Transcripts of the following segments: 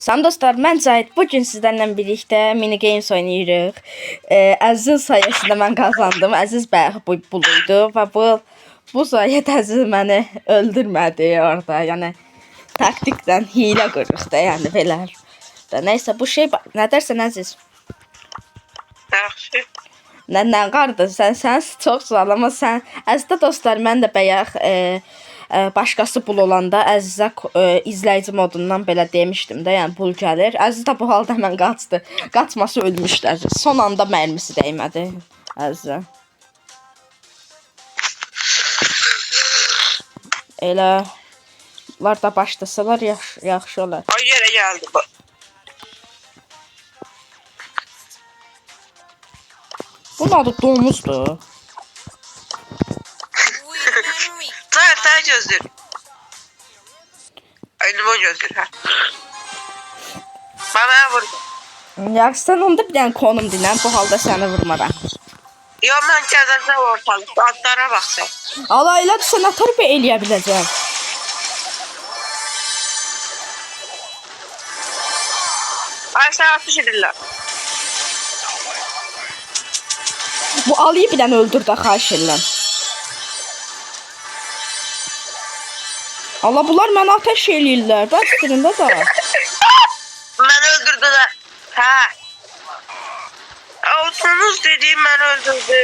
Salam dostlar, mən Cahit. Bugün sizlərlə birlikdə mini games oynayırıq. Əziz sayəsində mən qazandım. Əziz bayaq buluydu və bu sayədə Əziz məni öldürmədi orada. Yəni taktikdən hiylə qırıq da, yəni belə. Nəysə bu şey nə dərsən Əziz? Yaxşı. Nə qardaş, sən çox sağ ol, amma sən əzizdə dostlar, mən də bayaq başqası pul olanda Əzizə izləyici modundan belə demişdim də, yəni pul gəlir. Əziz də bu halda hemen qaçdı. Qaçması ölmüşdü Əziz. Son anda mərmisi dəymədi Əzizə. Elə var da başlasalar yaxşı olar. Ay yerə gəldi bu. Bunun adı domuzdur. Tay gözlür. Ay limon gözlür ha. Bana vurdu. Yaxşı, sən onda bir dənə konum dinən, bu halda səni vurmaram. Yo, mən gəzəcəm ortalıqda, adlara baxsam. Allah elədir, sən atarıb eləyə biləcəm. Ay sən atış edirlər. Bu alıyı bir dənə öldür də, xahiş edirəm. Allah, bunlar mənə ateş eləyirlər. Bax birində da. Mən öldürdülər. Hə. Oturunuz dediğim mən öldürdü.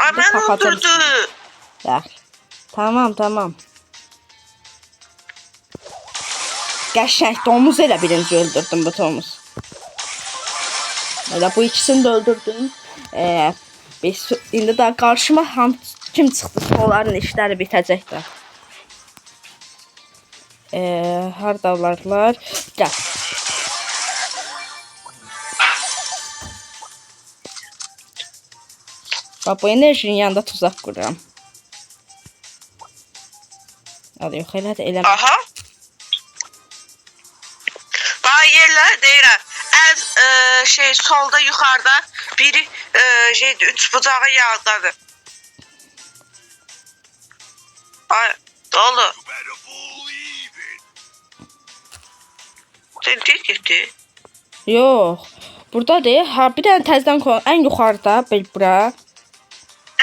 Ay mən öldürdü. Bax. Tamam. Qəşəng domuz elə birinci öldürdüm bu domuz. Elə bu ikisini də öldürdüm. Biz indi daha qarşıma kim çıxdı? Onların işləri bitəcək də. Hardalarlar? Gəl. Bax, bu enerjinin yanında tuzaq qururam. Yox, elə də eləmə. Aha. Bax, yerlər deyirəm. Şey solda yuxarıda biri üç bucağı yağdadır. Ay dolu. Sen gitti. Yox. Burada deyil. Ha, bir dənə təzədən koy. Ən yuxarıda bura.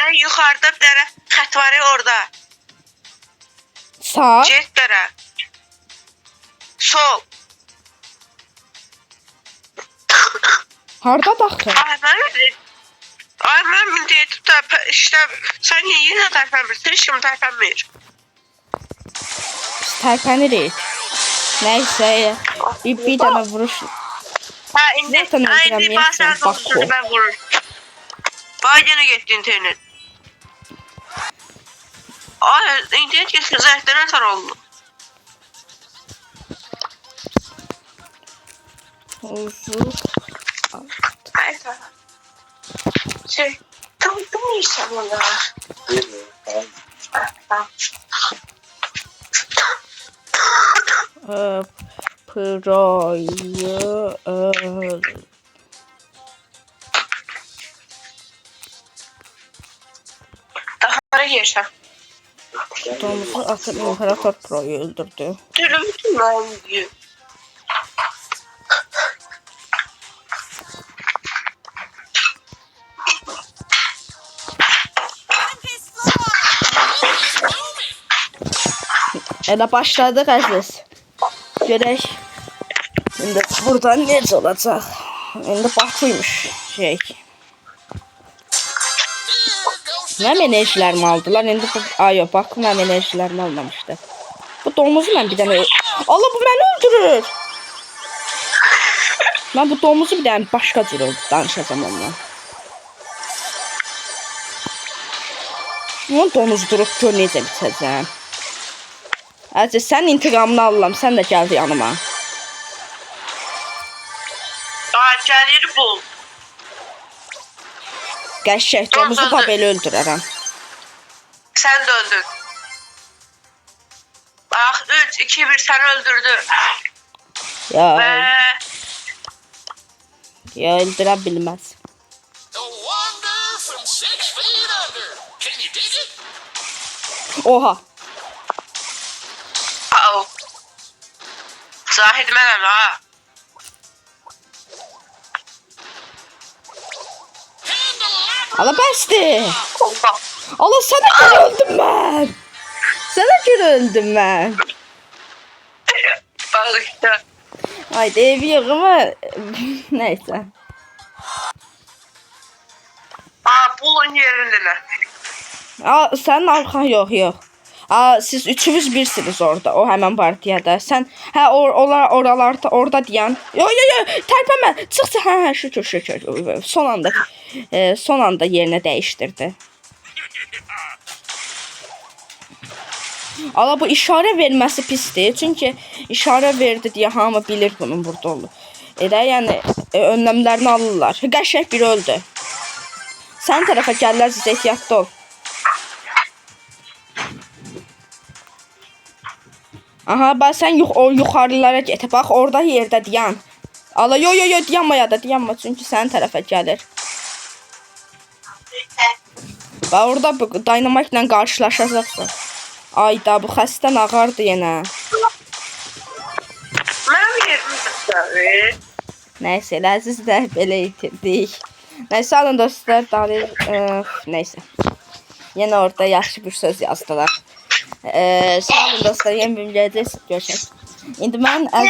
Ən yuxarıda bir dənə xət var orada. Sağ. Get dərə. Sol. Harda baxın? Ay mən deyib də işte sən yenə tərpənmirsən, heç kim tərpənmir. Tərpənirik. Nəysə, bir dənə vuruş. Ha, indi basən dostunu mən vurur. Ay, yenə getdi internet. Ay, internet getdi, zəhətlərə tar oldu. Ay, tamam. Şey, tamam yiyeceğim ona. Pro'yu Daha yersen. domuzu atıb İmperator Pro'yu öldürdü. Dürümdüm ben diyor. Elə başladıq Əziz. Görək. İndi buradan necə olacaq? İndi Bakıymış şey. Mənim enerjilərimi aldılar. İndi bu... Ay, Bakı mənim enerjilərimi almamışdı. Bu domuzu mən bir dənə... Allah, bu məni öldürür. Mən bu domuzu bir dənə başqa cür danışacağım onunla. Onun domuz durup gör necə bitəcəm. Əziz, sən intiqamını alıram. Sən də gəldi yanıma. Aa, gəlir bu. Qəşəng domuzu belə öldürərəm. Sən döndün. Bax, 3, 2, 1 səni öldürdü. Ya. Və... Ya, öldürə bilməz. From 6 feet under. Can you dig it? Oha. Au. Zahid mənəm ha. Allah bəsdir. Opa. Allah sənə görə öldüm mən. Sənə görə öldüm mən. Bağışla. Haydi evi yok ama neyse. Aa bulun yerinde ne? Aa, senin arkan yok. Aa, siz üçünüz birsiniz orada. O hemen partiyada. Sen oralarda orada diyen. Yo terpeme. Çık. Ha şükür. Son anda yerini değiştirdi. Allah bu işarə verməsi pisdir. Çünki işarə verdi deyə hamı bilir bunun burada olur. Yəni önləmlərini alırlar. Qəşəng biri öldü. Sən tərəfə gəlirlər, siz ehtiyatlı ol. Aha, bax sən yuxarılara get. Bax orada yerdə dayan. Allah yo dayanma çünki sənin tərəfə gəlir. Bax orada dinamitlə qarşılaşacaqsın. Ayda bu xəstə ağardı yenə. Mənim yerimdə. Neyse, Əziz də belə itirdik. Neyse, alın dostlar, neyse. Yenə orada yaxşı bir söz yazdılar. Sağ olun dostlar, yeni bir videoda görüşürüz. İndi mən Əziz